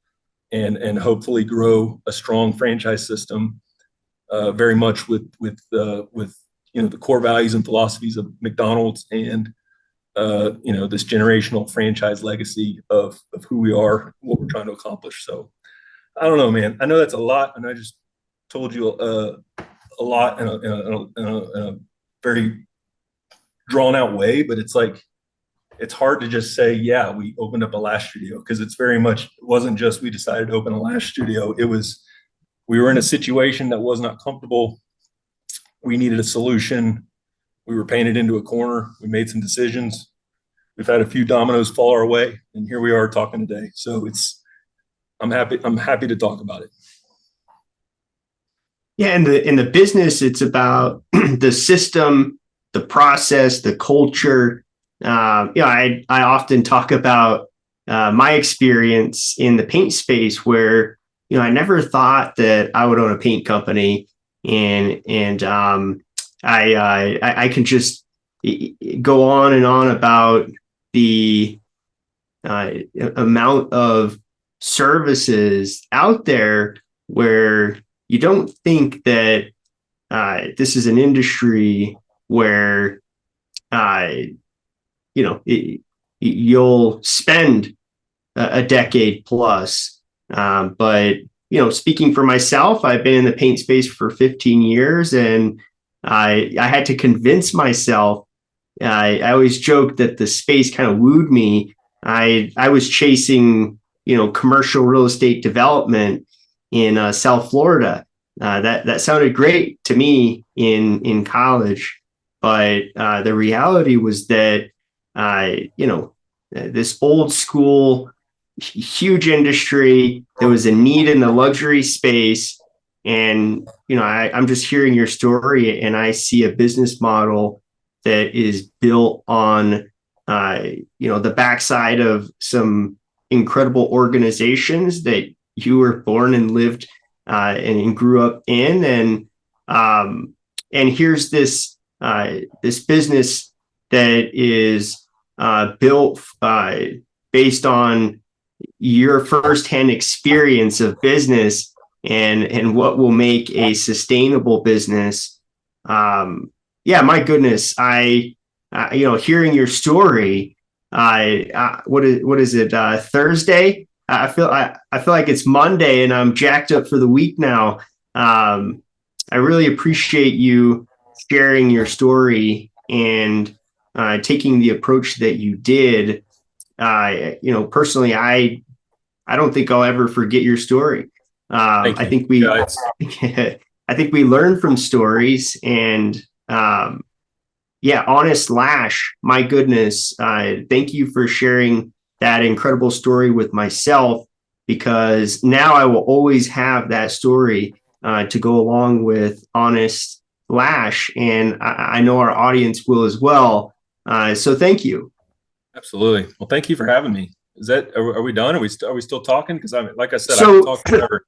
and hopefully grow a strong franchise system, very much with the core values and philosophies of McDonald's, and this generational franchise legacy of who we are, what we're trying to accomplish. So I don't know, man. I know that's a lot, and I just told you a lot in a very drawn out way, but it's hard to just say, yeah, we opened up a Lash studio, because it wasn't just we decided to open a Lash studio. It was, we were in a situation that was not comfortable. We needed a solution. We were painted into a corner. We made some decisions. We've had a few dominoes fall our way, and here we are talking today. So I'm happy to talk about it. Yeah, in the business, it's about the system, the process, the culture. I often talk about my experience in the paint space, where I never thought that I would own a paint company, and I can just go on and on about the amount of services out there where you don't think that this is an industry where you'll spend a decade plus. But speaking for myself, I've been in the paint space for 15 years, and I had to convince myself. I always joke that the space kind of wooed me. I was chasing commercial real estate development in South Florida. That sounded great to me in college, but the reality was that this old school, huge industry, there was a need in the luxury space, and I'm just hearing your story, and I see a business model that is built on the backside of some incredible organizations that you were born and lived and grew up in, and here's this business that is built based on your firsthand experience of business and what will make a sustainable business. My goodness, hearing your story, what is it, Thursday? I feel like it's Monday, and I'm jacked up for the week now. I really appreciate you sharing your story and taking the approach that you did. Personally, I don't think I'll ever forget your story. I think we learn from stories, and Honest Lash, my goodness, thank you for sharing that incredible story with myself, because now I will always have that story to go along with Honest Lash, and I know our audience will as well. So thank you. Absolutely. Well, thank you for having me. Are we done? Are we still talking? Because like I said, I can talk forever.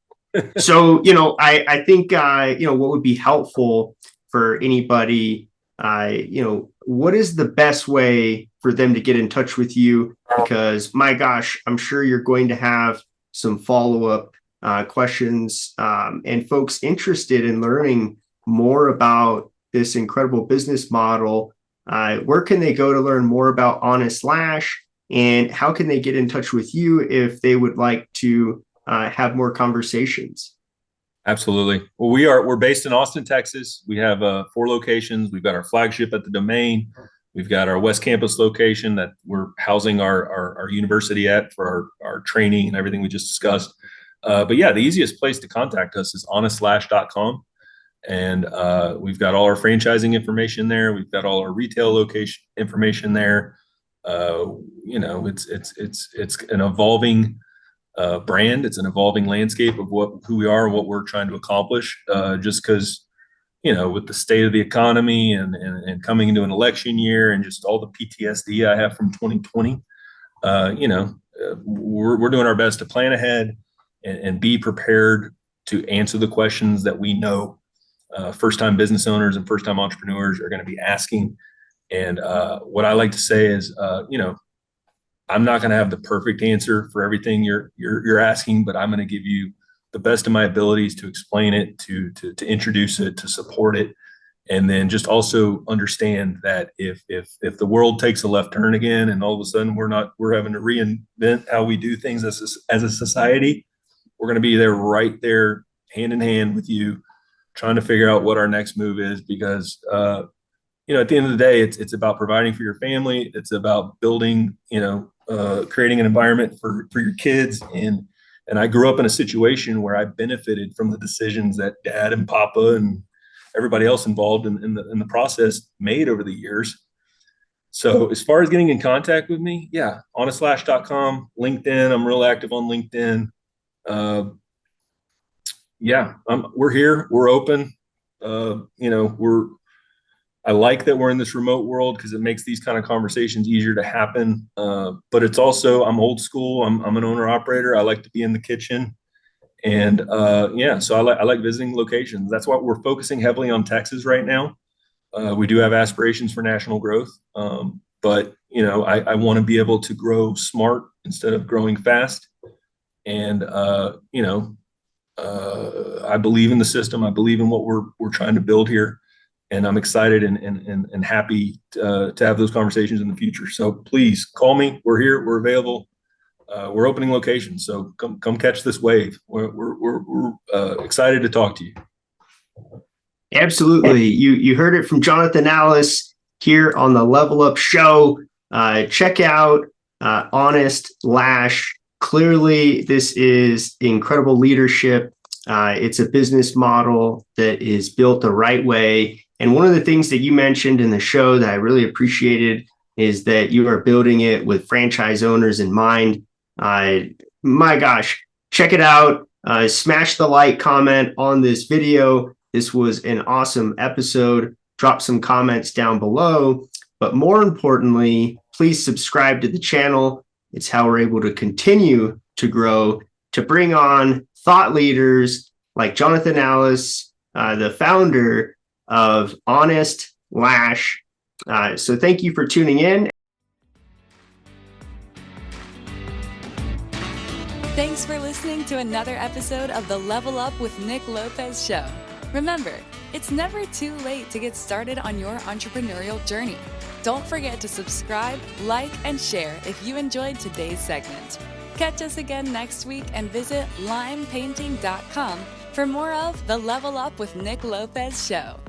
So, I think, what would be helpful for anybody, what is the best way for them to get in touch with you? Because my gosh, I'm sure you're going to have some follow-up questions, and folks interested in learning more about this incredible business model. Where can they go to learn more about Honest Lash, and how can they get in touch with you if they would like to have more conversations? Absolutely. Well, we're based in Austin, Texas. We have 4 locations. We've got our flagship at the Domain. We've got our West Campus location that we're housing our university at for our training and everything we just discussed. But yeah, the easiest place to contact us is honestlash.com. And we've got all our franchising information there. We've got all our retail location information there. It's an evolving brand. It's an evolving landscape of who we are and what we're trying to accomplish. Just because, with the state of the economy and coming into an election year and just all the PTSD I have from 2020, we're doing our best to plan ahead and be prepared to answer the questions that we know first-time business owners and first-time entrepreneurs are going to be asking. And what I like to say is, I'm not going to have the perfect answer for everything you're asking, but I'm going to give you the best of my abilities to explain it, to introduce it, to support it, and then just also understand that if the world takes a left turn again, and all of a sudden we're having to reinvent how we do things as a society, we're going to be there right there, hand in hand with you, trying to figure out what our next move is, because at the end of the day, it's about providing for your family. It's about building, creating an environment for your kids. And I grew up in a situation where I benefited from the decisions that Dad and Papa and everybody else involved in the process made over the years. So as far as getting in contact with me, yeah, honestlash.com, LinkedIn. I'm real active on LinkedIn. We're here. We're open. I like that we're in this remote world because it makes these kind of conversations easier to happen. But it's also, I'm old school. I'm an owner operator. I like to be in the kitchen. And so I like visiting locations. That's why we're focusing heavily on Texas right now. We do have aspirations for national growth. But I want to be able to grow smart instead of growing fast. And I believe in the system. I believe in what we're trying to build here. And I'm excited and happy to have those conversations in the future. So please call me. We're here. We're available. We're opening locations. So come catch this wave. We're excited to talk to you. Absolutely. You heard it from Jonathan Ellis here on the Level Up Show. Check out Honest Lash. Clearly, this is incredible leadership. It's a business model that is built the right way. And one of the things that you mentioned in the show that I really appreciated is that you are building it with franchise owners in mind. My gosh, check it out. Smash the like comment on this video. This was an awesome episode. Drop some comments down below. But more importantly, please subscribe to the channel. It's how we're able to continue to grow, to bring on thought leaders like Jonathan Ellis, the founder of Honest Lash. So thank you for tuning in. Thanks for listening to another episode of the Level Up with Nick Lopez show. Remember, it's never too late to get started on your entrepreneurial journey. Don't forget to subscribe, like, and share if you enjoyed today's segment. Catch us again next week and visit limepainting.com for more of the Level Up with Nick Lopez show.